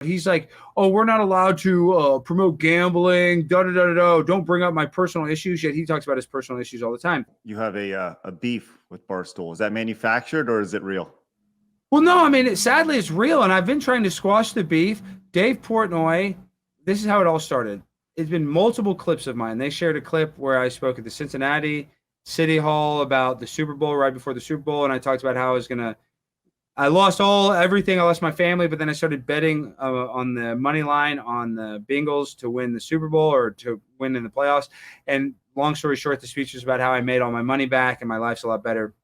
He's like, oh, we're not allowed to promote gambling, da-da-da-da-da. Don't bring up my personal issues. Yet he talks about his personal issues all the time. You have a beef with Barstool. Is that manufactured or is it real? Well, no, I mean, sadly, it's real. And I've been trying to squash the beef. Dave Portnoy, this is how it all started. It's been multiple clips of mine. They shared a clip where I spoke at the Cincinnati City Hall about the Super Bowl right before the Super Bowl. And I talked about how I lost everything. I lost my family, but then I started betting on the money line on the Bengals to win the Super Bowl or to win in the playoffs. And long story short, the speech was about how I made all my money back and my life's a lot better.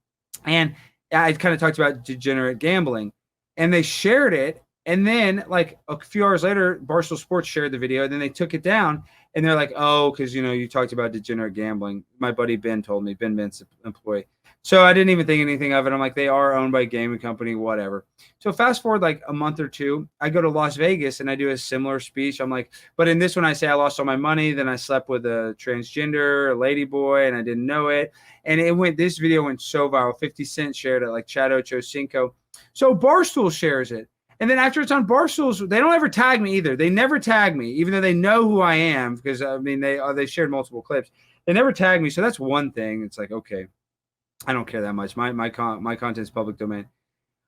And I kind of talked about degenerate gambling, and they shared it. And then, like a few hours later, Barstool Sports shared the video. And then they took it down, and they're like, "Oh, because you talked about degenerate gambling." My buddy Ben told me, Ben Ben's employee. So I didn't even think anything of it. I'm like, they are owned by a gaming company, whatever. So fast forward like a month or two, I go to Las Vegas and I do a similar speech. I'm like, but in this one, I say I lost all my money. Then I slept with a transgender, a lady boy, and I didn't know it. And this video went so viral. 50 Cent shared it, like Chad Ochocinco. So Barstool shares it. And then after it's on Barstool's, they don't ever tag me either. They never tag me, even though they know who I am, because I mean, they shared multiple clips. They never tag me. So that's one thing. It's like, okay, I don't care that much. My content is public domain.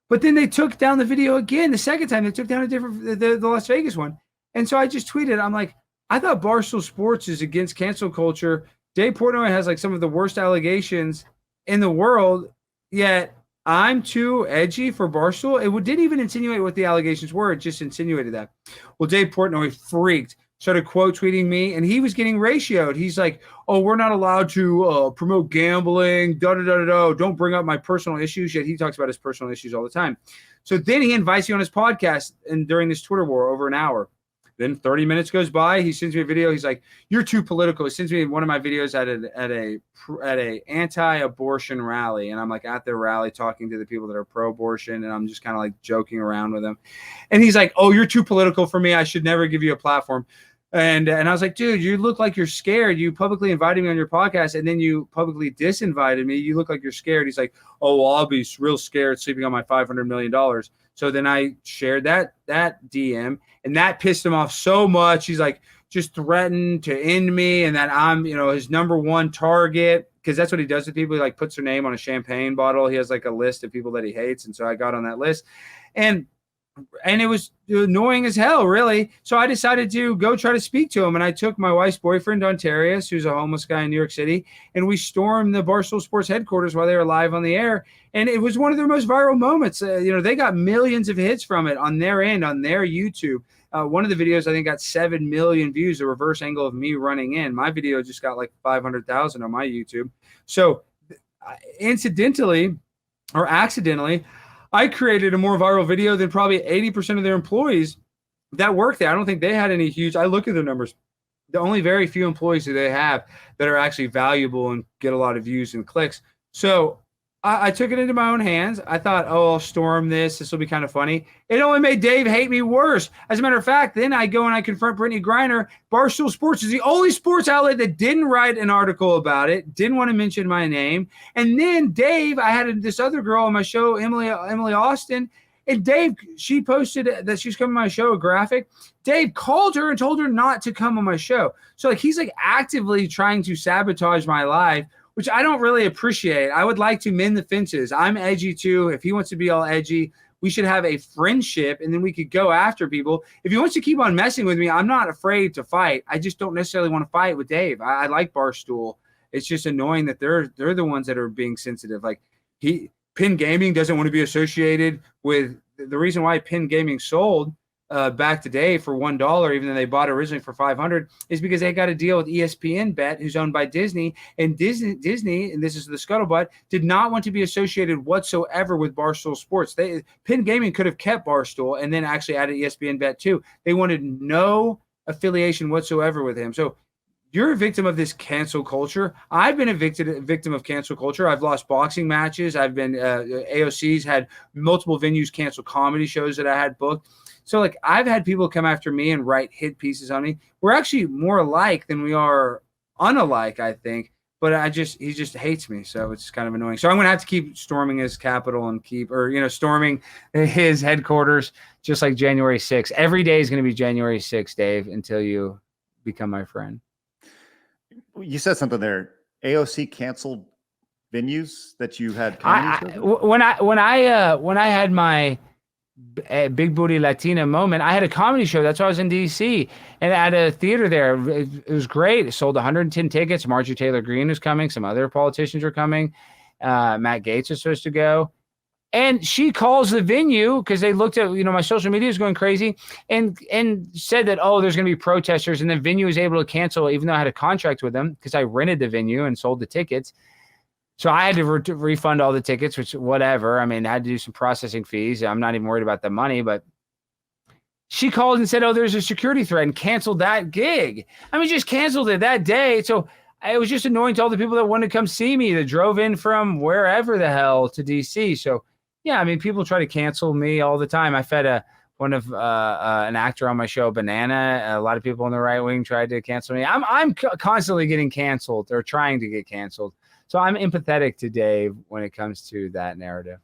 But then they took down the video again. The second time they took down the Las Vegas one. And so I just tweeted, I'm like, I thought Barstool Sports is against cancel culture. Dave Portnoy has like some of the worst allegations in the world, yet I'm too edgy for Barstool. It didn't even insinuate what the allegations were. It just insinuated that. Well, Dave Portnoy freaked, started quote tweeting me, and he was getting ratioed. He's like, oh, we're not allowed to promote gambling, da-da-da-da-da. Don't bring up my personal issues. Yet he talks about his personal issues all the time. So then he invites you on his podcast and during this Twitter war over an hour. Then 30 minutes goes by. He sends me a video. He's like, "You're too political." He sends me one of my videos at a anti-abortion rally, and I'm like at the rally talking to the people that are pro-abortion, and I'm just kind of like joking around with him. And he's like, "Oh, you're too political for me. I should never give you a platform." And I was like, "Dude, you look like you're scared. You publicly invited me on your podcast, and then you publicly disinvited me. You look like you're scared." He's like, "Oh, well, I'll be real scared sleeping on my $500 million." So then I shared that DM, and that pissed him off so much. He's like, just threatened to end me, and that I'm, his number one target, because that's what he does with people. He like puts their name on a champagne bottle. He has like a list of people that he hates, and so I got on that list, and it was annoying as hell, really. So I decided to go try to speak to him, and I took my wife's boyfriend, Ontarius, who's a homeless guy in New York City, and we stormed the Barstool Sports headquarters while they were live on the air, and it was one of their most viral moments. They got millions of hits from it on their end, on their YouTube. One of the videos, I think, got 7 million views, a reverse angle of me running in. My video just got like 500,000 on my YouTube. So incidentally or accidentally, I created a more viral video than probably 80% of their employees that work there. I don't think they had any huge, I look at their numbers. The only very few employees that they have that are actually valuable and get a lot of views and clicks. So I took it into my own hands. I thought, oh, I'll storm this. This will be kind of funny. It only made Dave hate me worse. As a matter of fact, then I go and I confront Brittany Griner. Barstool Sports is the only sports outlet that didn't write an article about it, didn't want to mention my name. And then Dave, I had this other girl on my show, Emily Austin, and Dave, she posted that she's coming on my show, a graphic. Dave called her and told her not to come on my show. So like he's like actively trying to sabotage my life, which I don't really appreciate. I would like to mend the fences. I'm edgy too. If he wants to be all edgy, we should have a friendship, and then we could go after people. If he wants to keep on messing with me, I'm not afraid to fight. I just don't necessarily want to fight with Dave. I like Barstool. It's just annoying that they're the ones that are being sensitive. Like Pin Gaming doesn't want to be associated with the reason why Pin Gaming sold back today for $1, even though they bought it originally for $500, is because they got a deal with ESPN Bet, who's owned by Disney, and Disney, and this is the scuttlebutt, did not want to be associated whatsoever with Barstool Sports. Pin Gaming could have kept Barstool and then actually added ESPN Bet too. They wanted no affiliation whatsoever with him. So you're a victim of this cancel culture. I've been a victim of cancel culture. I've lost boxing matches. I've been AOC's had multiple venues cancel comedy shows that I had booked. So like I've had people come after me and write hit pieces on me. We're actually more alike than we are unalike, I think. but he just hates me. So it's kind of annoying. So I'm going to have to keep storming his capital and storming his headquarters, just like January 6th. Every day is going to be January 6th, Dave, until you become my friend. You said something there. AOC canceled venues that you had comedy shows in? When I had my big booty Latina moment, I had a comedy show. That's why I was in DC and at a theater there. It was great. It sold 110 tickets. Marjorie Taylor Greene was coming. Some other politicians were coming. Matt Gaetz was supposed to go. And she calls the venue because they looked at, my social media was going crazy and said that, oh, there's going to be protesters. And the venue was able to cancel, even though I had a contract with them because I rented the venue and sold the tickets. So I had to refund all the tickets, which whatever. I mean, I had to do some processing fees. I'm not even worried about the money, but she called and said, oh, there's a security threat and canceled that gig. I mean, just canceled it that day. So it was just annoying to all the people that wanted to come see me that drove in from wherever the hell to DC. So yeah, I mean, people try to cancel me all the time. I fed an actor on my show, Banana. A lot of people on the right wing tried to cancel me. I'm constantly getting canceled or trying to get canceled. So I'm empathetic to Dave when it comes to that narrative.